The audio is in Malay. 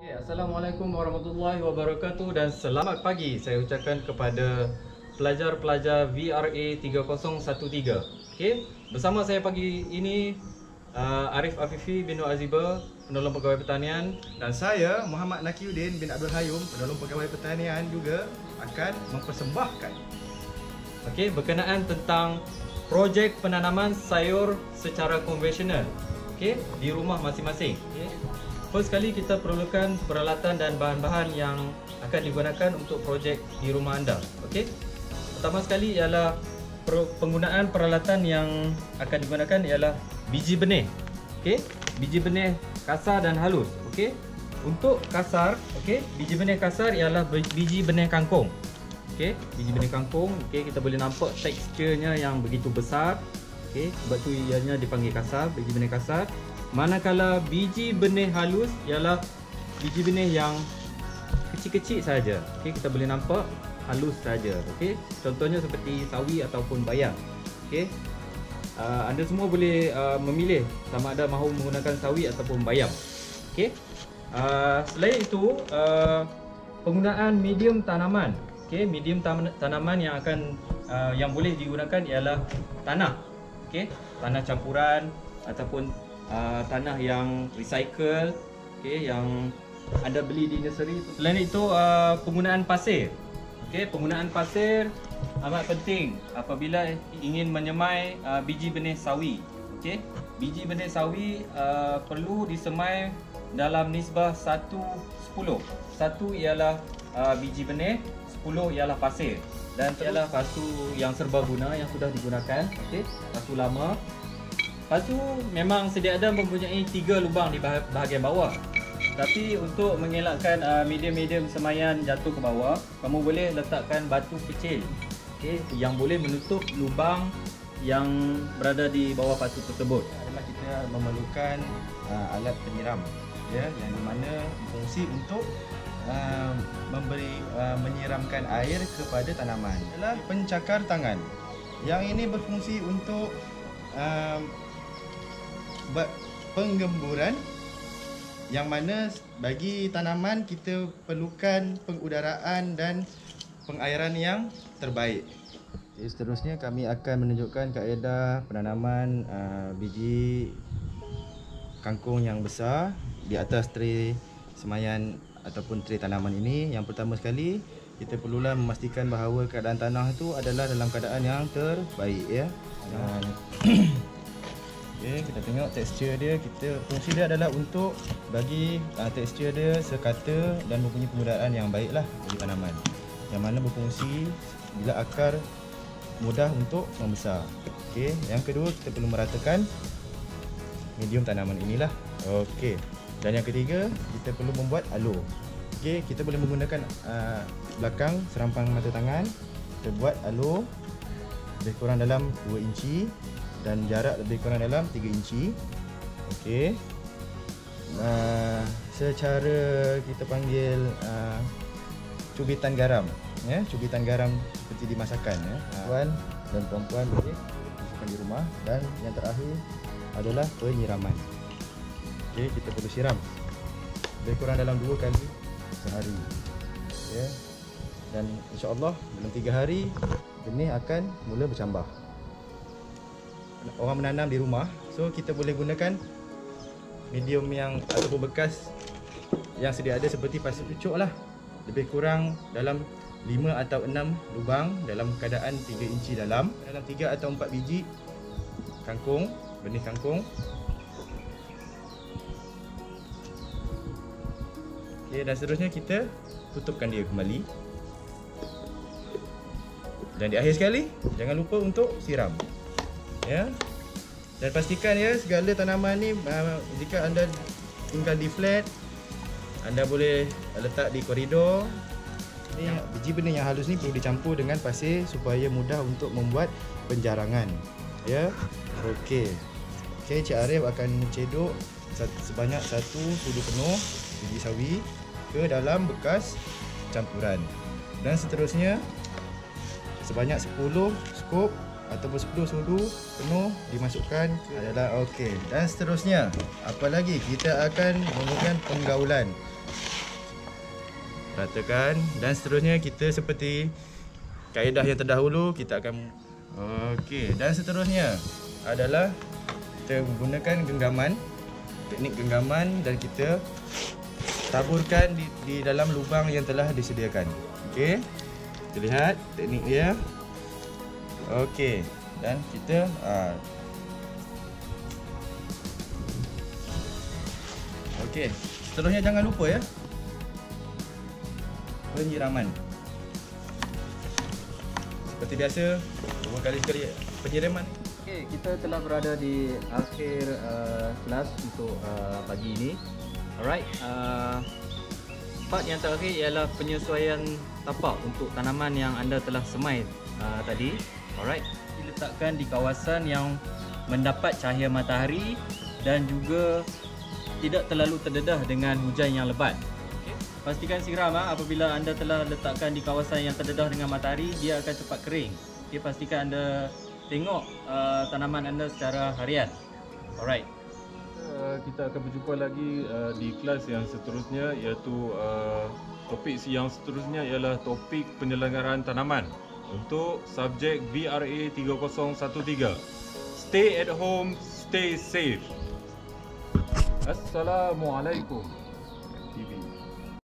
Okay, Assalamualaikum warahmatullahi wabarakatuh dan selamat pagi saya ucapkan kepada pelajar-pelajar VRA 3013. Okay, bersama saya pagi ini Arif Afifi bin Nur Aziba, penolong pegawai pertanian, Dan saya Muhammad Nakiuddin bin Abdul Hayum, penolong pegawai pertanian juga akan mempersembahkan berkenaan tentang projek penanaman sayur secara konvensional, di rumah masing-masing. First sekali kita perlukan peralatan dan bahan-bahan yang akan digunakan untuk projek di rumah anda. Pertama sekali ialah penggunaan peralatan yang akan digunakan ialah biji benih. Biji benih kasar dan halus. Untuk kasar, biji benih kasar ialah biji benih kangkung. Biji benih kangkung, kita boleh nampak teksturnya yang begitu besar. Sebab tu ianya dipanggil kasar, biji benih kasar. Manakala biji benih halus ialah biji benih yang kecil-kecil saja. Kita boleh nampak halus saja. Contohnya seperti sawi ataupun bayam. Anda semua boleh memilih sama ada mahu menggunakan sawi ataupun bayam. Selain itu, penggunaan medium tanaman. Medium tanaman yang akan yang boleh digunakan ialah tanah. Tanah campuran ataupun tanah yang recycle, yang anda beli di nursery. Selain itu, penggunaan pasir. Penggunaan pasir amat penting apabila ingin menyemai biji benih sawi. Biji benih sawi perlu disemai dalam nisbah 1:10. 1 ialah biji benih, 10 ialah pasir. Dan ialah pasu yang serbaguna yang sudah digunakan, pasu lama. Pasu memang sedia ada mempunyai 3 lubang di bahagian bawah. Tapi untuk mengelakkan medium-medium semayan jatuh ke bawah, kamu boleh letakkan batu kecil, yang boleh menutup lubang yang berada di bawah pasu tersebut. adalah kita memerlukan alat penyiram, yang di mana berfungsi untuk menyiramkan air kepada tanaman. Adalah pencakar tangan. Yang ini berfungsi untuk penggemburan, yang mana bagi tanaman kita perlukan pengudaraan dan pengairan yang terbaik. Jadi seterusnya kami akan menunjukkan kaedah penanaman biji kangkung yang besar di atas tray semayan ataupun tray tanaman ini. Yang pertama sekali, kita perlulah memastikan bahawa keadaan tanah itu adalah dalam keadaan yang terbaik, Dan kita tengok tekstur dia. Fungsi dia adalah untuk bagi tekstur dia sekata dan mempunyai penggunaan yang baiklah bagi tanaman, yang mana berfungsi bila akar mudah untuk membesar. Yang kedua, kita perlu meratakan medium tanaman inilah. Dan yang ketiga, kita perlu membuat alur. Kita boleh menggunakan belakang serampang mata tangan. Kita buat alur lebih kurang dalam 2 inci dan jarak lebih kurang dalam 3 inci. Secara kita panggil cubitan garam, cubitan garam seperti di masakan, tuan dan puan-puan boleh masukkan di rumah. Dan yang terakhir adalah penyiraman. Kita perlu siram lebih kurang dalam 2 kali sehari, dan insya-Allah dalam 3 hari benih akan mula bercambah. Orang menanam di rumah, so kita boleh gunakan medium yang ataupun bekas yang sedia ada seperti pasir pucuk lah, lebih kurang dalam 5 atau 6 lubang dalam keadaan 3 inci dalam 3 atau 4 biji kangkung, benih kangkung. Dan seterusnya kita tutupkan dia kembali. Dan di akhir sekali, jangan lupa untuk siram. Dan pastikan segala tanaman ni, jika anda tinggal di flat, anda boleh letak di koridor. Biji benih yang halus ni perlu dicampur dengan pasir supaya mudah untuk membuat penjarangan. Cik Arif akan cedok sebanyak 1 sudu penuh biji sawi ke dalam bekas campuran. Dan seterusnya sebanyak 10 skop ataupun 10 sudu penuh dimasukkan ke adalah Dan seterusnya, apa lagi? Kita akan menggunakan penggaulan. ratakan, dan seterusnya kita seperti kaedah yang terdahulu kita akan okey, dan seterusnya adalah kita menggunakan genggaman, teknik genggaman, dan kita taburkan di dalam lubang yang telah disediakan. Okey. Kita lihat teknik dia. Okey, dan kita okey, seterusnya jangan lupa ya, penyiraman. Seperti biasa, 2 kali sekali penyiraman. Okey, kita telah berada di akhir kelas untuk pagi ini. Alright, part yang terakhir ialah penyesuaian tapak untuk tanaman yang anda telah semai tadi. Alright, diletakkan di kawasan yang mendapat cahaya matahari dan juga tidak terlalu terdedah dengan hujan yang lebat. Okay. Pastikan siram apabila anda telah letakkan di kawasan yang terdedah dengan matahari, dia akan cepat kering. Okay, pastikan anda tengok tanaman anda secara harian. Alright. Kita akan berjumpa lagi di kelas yang seterusnya, iaitu topik yang seterusnya ialah topik penyelenggaraan tanaman untuk subjek VRA 3013. Stay at home, stay safe. Assalamualaikum. TV.